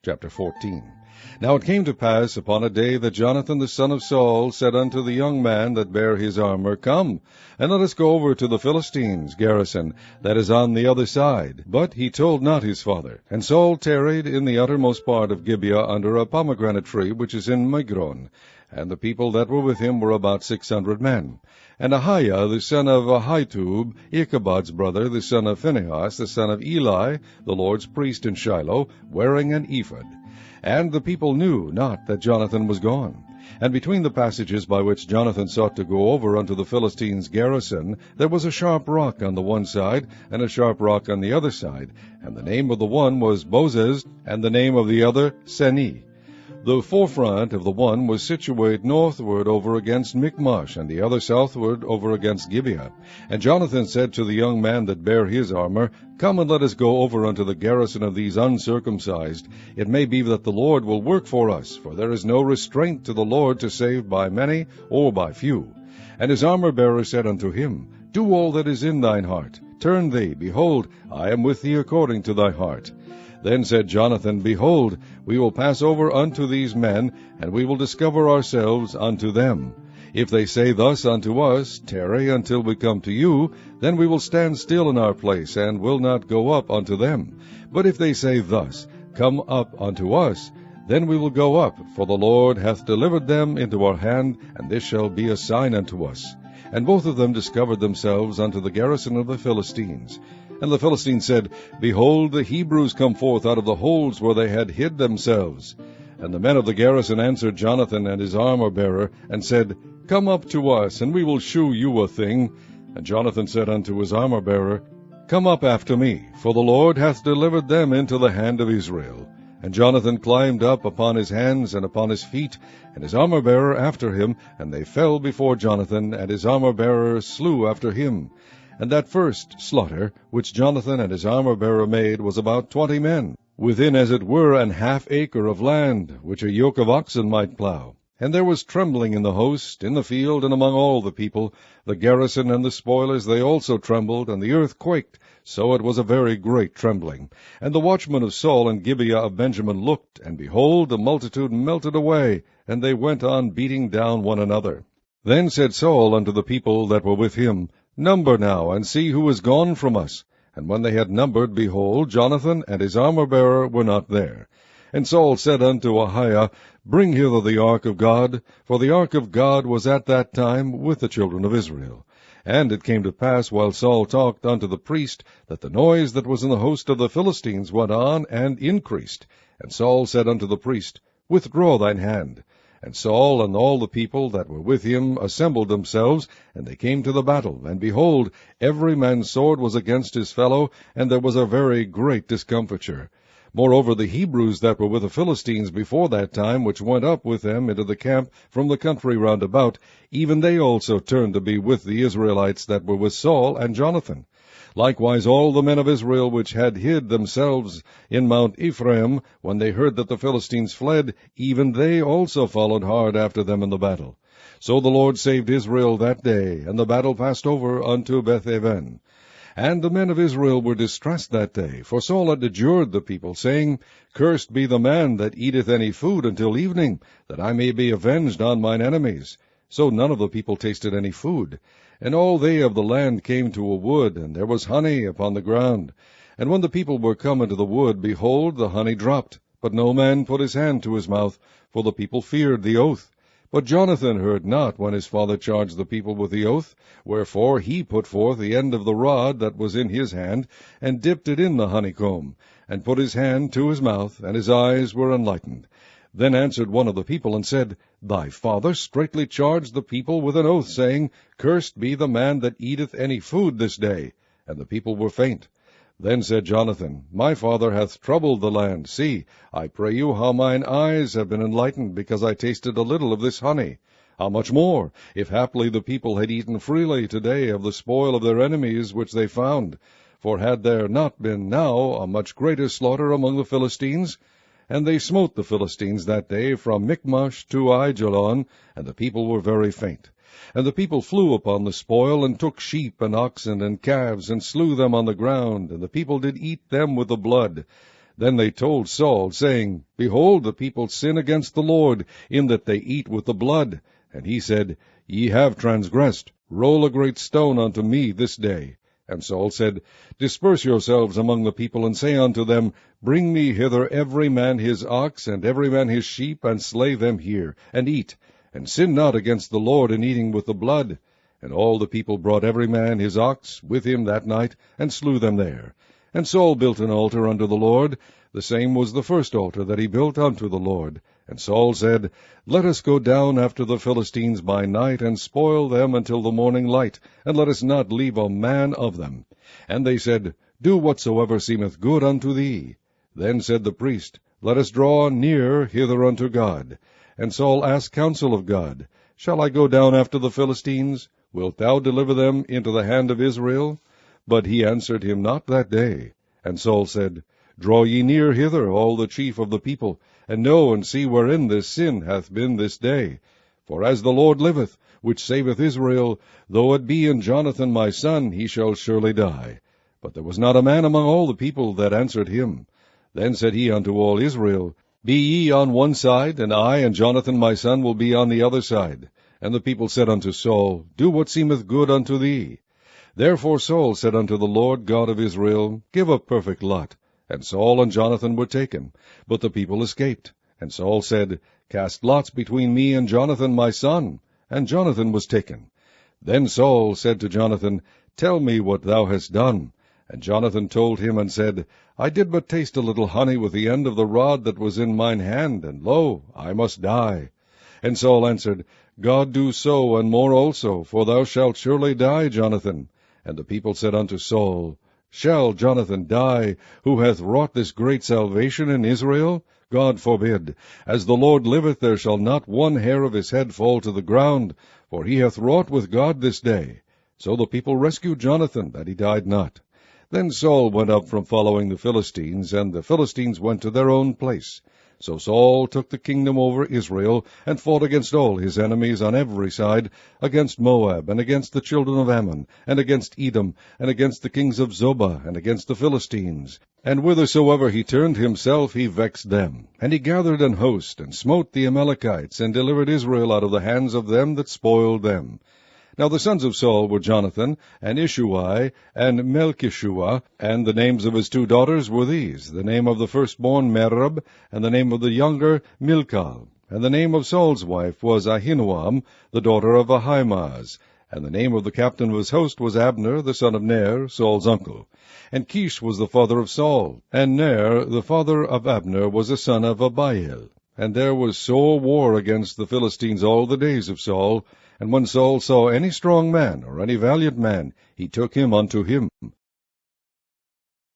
Chapter 14. Now it came to pass upon a day that Jonathan the son of Saul said unto the young man that bare his armor, Come, and let us go over to the Philistines' garrison that is on the other side. But he told not his father. And Saul tarried in the uttermost part of Gibeah under a pomegranate tree which is in Migron. And the people that were with him were about 600 men. And Ahiah the son of Ahitub, Ichabod's brother, the son of Phinehas, the son of Eli, the Lord's priest in Shiloh, wearing an ephod. And the people knew not that Jonathan was gone. And between the passages by which Jonathan sought to go over unto the Philistines' garrison, there was a sharp rock on the one side, and a sharp rock on the other side. And the name of the one was Bozez, and the name of the other Seneh. The forefront of the one was situate northward over against Michmash, and the other southward over against Gibeah. And Jonathan said to the young man that bare his armor, Come and let us go over unto the garrison of these uncircumcised. It may be that the Lord will work for us, for there is no restraint to the Lord to save by many or by few. And his armour-bearer said unto him, Do all that is in thine heart. Turn thee, behold, I am with thee according to thy heart. Then said Jonathan, Behold, we will pass over unto these men, and we will discover ourselves unto them. If they say thus unto us, Tarry until we come to you, then we will stand still in our place, and will not go up unto them. But if they say thus, Come up unto us, then we will go up, for the Lord hath delivered them into our hand, and this shall be a sign unto us. And both of them discovered themselves unto the garrison of the Philistines. And the Philistines said, Behold, the Hebrews come forth out of the holes where they had hid themselves. And the men of the garrison answered Jonathan and his armour-bearer, and said, Come up to us, and we will shew you a thing. And Jonathan said unto his armour-bearer, Come up after me, for the Lord hath delivered them into the hand of Israel. And Jonathan climbed up upon his hands and upon his feet, and his armour-bearer after him, and they fell before Jonathan, and his armour-bearer slew after him. And that first slaughter, which Jonathan and his armour-bearer made, was about 20 men, within as it were an half acre of land, which a yoke of oxen might plough. And there was trembling in the host, in the field, and among all the people. The garrison and the spoilers, they also trembled, and the earth quaked, so it was a very great trembling. And the watchmen of Saul and Gibeah of Benjamin looked, and behold, the multitude melted away, and they went on beating down one another. Then said Saul unto the people that were with him, Number now, and see who is gone from us. And when they had numbered, behold, Jonathan and his armour-bearer were not there. And Saul said unto Ahiah, Bring hither the ark of God, for the ark of God was at that time with the children of Israel. And it came to pass, while Saul talked unto the priest, that the noise that was in the host of the Philistines went on and increased. And Saul said unto the priest, Withdraw thine hand. And Saul and all the people that were with him assembled themselves, and they came to the battle. And behold, every man's sword was against his fellow, and there was a very great discomfiture. Moreover, the Hebrews that were with the Philistines before that time, which went up with them into the camp from the country round about, even they also turned to be with the Israelites that were with Saul and Jonathan. Likewise all the men of Israel which had hid themselves in Mount Ephraim, when they heard that the Philistines fled, even they also followed hard after them in the battle. So the Lord saved Israel that day, and the battle passed over unto Beth-aven. And the men of Israel were distressed that day, for Saul had adjured the people, saying, Cursed be the man that eateth any food until evening, that I may be avenged on mine enemies. So none of the people tasted any food. And all they of the land came to a wood, and there was honey upon the ground. And when the people were come into the wood, behold, the honey dropped. But no man put his hand to his mouth, for the people feared the oath. But Jonathan heard not when his father charged the people with the oath. Wherefore he put forth the end of the rod that was in his hand, and dipped it in the honeycomb, and put his hand to his mouth, and his eyes were enlightened. Then answered one of the people, and said, Thy father straitly charged the people with an oath, saying, Cursed be the man that eateth any food this day. And the people were faint. Then said Jonathan, My father hath troubled the land. See, I pray you, how mine eyes have been enlightened, because I tasted a little of this honey. How much more, if haply the people had eaten freely today of the spoil of their enemies which they found? For had there not been now a much greater slaughter among the Philistines? And they smote the Philistines that day from Michmash to Aijalon, and the people were very faint. And the people flew upon the spoil, and took sheep and oxen and calves, and slew them on the ground, and the people did eat them with the blood. Then they told Saul, saying, Behold, the people sin against the Lord, in that they eat with the blood. And he said, Ye have transgressed. Roll a great stone unto me this day. And Saul said, Disperse yourselves among the people, and say unto them, Bring me hither every man his ox, and every man his sheep, and slay them here, and eat, and sin not against the Lord in eating with the blood. And all the people brought every man his ox with him that night, and slew them there. And Saul built an altar unto the Lord. The same was the first altar that he built unto the Lord. And Saul said, Let us go down after the Philistines by night, and spoil them until the morning light, and let us not leave a man of them. And they said, Do whatsoever seemeth good unto thee. Then said the priest, Let us draw near hither unto God. And Saul asked counsel of God, Shall I go down after the Philistines? Wilt thou deliver them into the hand of Israel? But he answered him not that day. And Saul said, Draw ye near hither, all the chief of the people, and know and see wherein this sin hath been this day. For as the Lord liveth, which saveth Israel, though it be in Jonathan my son, he shall surely die. But there was not a man among all the people that answered him. Then said he unto all Israel, Be ye on one side, and I and Jonathan my son will be on the other side. And the people said unto Saul, Do what seemeth good unto thee. Therefore Saul said unto the Lord God of Israel, Give a perfect lot. And Saul and Jonathan were taken, but the people escaped. And Saul said, Cast lots between me and Jonathan my son. And Jonathan was taken. Then Saul said to Jonathan, Tell me what thou hast done. And Jonathan told him, and said, I did but taste a little honey with the end of the rod that was in mine hand, and lo, I must die. And Saul answered, God do so, and more also, for thou shalt surely die, Jonathan. And the people said unto Saul, Shall Jonathan die, who hath wrought this great salvation in Israel? God forbid. As the Lord liveth, there shall not one hair of his head fall to the ground, for he hath wrought with God this day. So the people rescued Jonathan, that he died not. Then Saul went up from following the Philistines, and the Philistines went to their own place. So Saul took the kingdom over Israel, and fought against all his enemies on every side, against Moab, and against the children of Ammon, and against Edom, and against the kings of Zobah, and against the Philistines. And whithersoever he turned himself, he vexed them. And he gathered an host, and smote the Amalekites, and delivered Israel out of the hands of them that spoiled them. Now the sons of Saul were Jonathan, and Ishuai, and Melchishua, and the names of his 2 daughters were these, the name of the firstborn Merab, and the name of the younger Milcah. And the name of Saul's wife was Ahinoam, the daughter of Ahimaaz. And the name of the captain of his host was Abner, the son of Ner, Saul's uncle. And Kish was the father of Saul, and Ner, the father of Abner, was a son of Abiel. And there was sore war against the Philistines all the days of Saul. And when Saul saw any strong man, or any valiant man, he took him unto him.